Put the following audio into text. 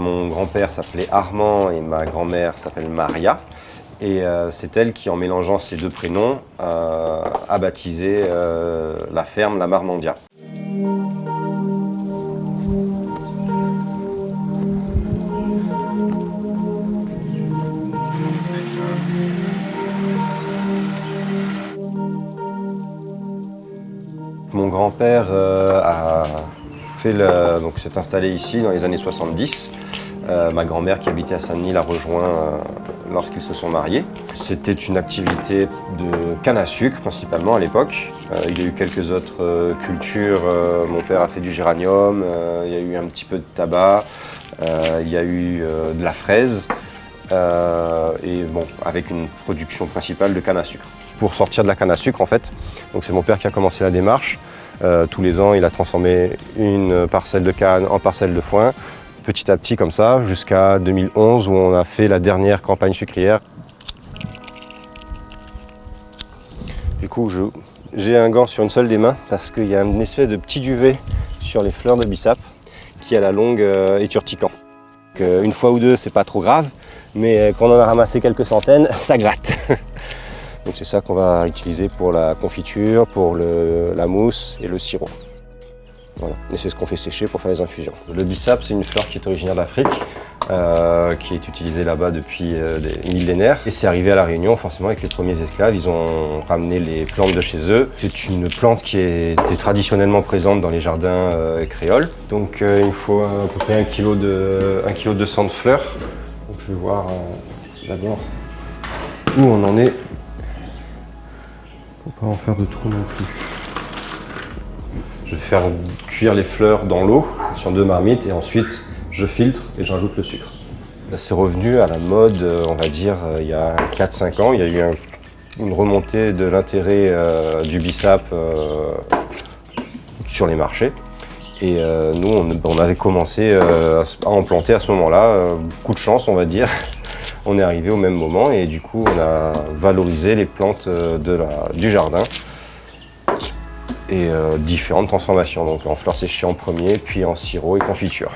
Mon grand-père s'appelait Armand et ma grand-mère s'appelle Maria. Et c'est elle qui, en mélangeant ces deux prénoms, a baptisé la ferme La Marmandia. Mon grand-père s'est installé ici dans les années 70. Ma grand-mère qui habitait à Saint-Denis l'a rejoint lorsqu'ils se sont mariés. C'était une activité de canne à sucre principalement à l'époque. Il y a eu quelques autres cultures. Mon père a fait du géranium, il y a eu un petit peu de tabac, il y a eu de la fraise. Et bon, avec une production principale de canne à sucre. Pour sortir de la canne à sucre, en fait, donc c'est mon père qui a commencé la démarche. Tous les ans, il a transformé une parcelle de canne en parcelle de foin, petit à petit comme ça, jusqu'à 2011 où on a fait la dernière campagne sucrière. Du coup, j'ai un gant sur une seule des mains parce qu'il y a une espèce de petit duvet sur les fleurs de bissap qui à la longue est urticant. Une fois ou deux, c'est pas trop grave. Mais quand on en a ramassé quelques centaines, ça gratte. Donc c'est ça qu'on va utiliser pour la confiture, pour la mousse et le sirop. Voilà. Et c'est ce qu'on fait sécher pour faire les infusions. Le bissap, c'est une fleur qui est originaire d'Afrique, qui est utilisée là-bas depuis des millénaires. Et c'est arrivé à La Réunion, forcément, avec les premiers esclaves. Ils ont ramené les plantes de chez eux. C'est une plante qui était traditionnellement présente dans les jardins créoles. Donc il faut à peu près 1 kg de sang de fleurs. Donc, je vais voir d'abord où on en est. Faut pas en faire de trop non plus. Je vais faire cuire les fleurs dans l'eau sur 2 marmites et ensuite je filtre et j'ajoute le sucre. C'est revenu à la mode, on va dire, il y a 4-5 ans. Il y a eu une remontée de l'intérêt du bissap sur les marchés. Et nous, on avait commencé à en planter à ce moment-là. Coup de chance, on va dire. On est arrivé au même moment et du coup, on a valorisé les plantes du jardin et différentes transformations. Donc en fleurs séchées en premier, puis en sirop et confiture.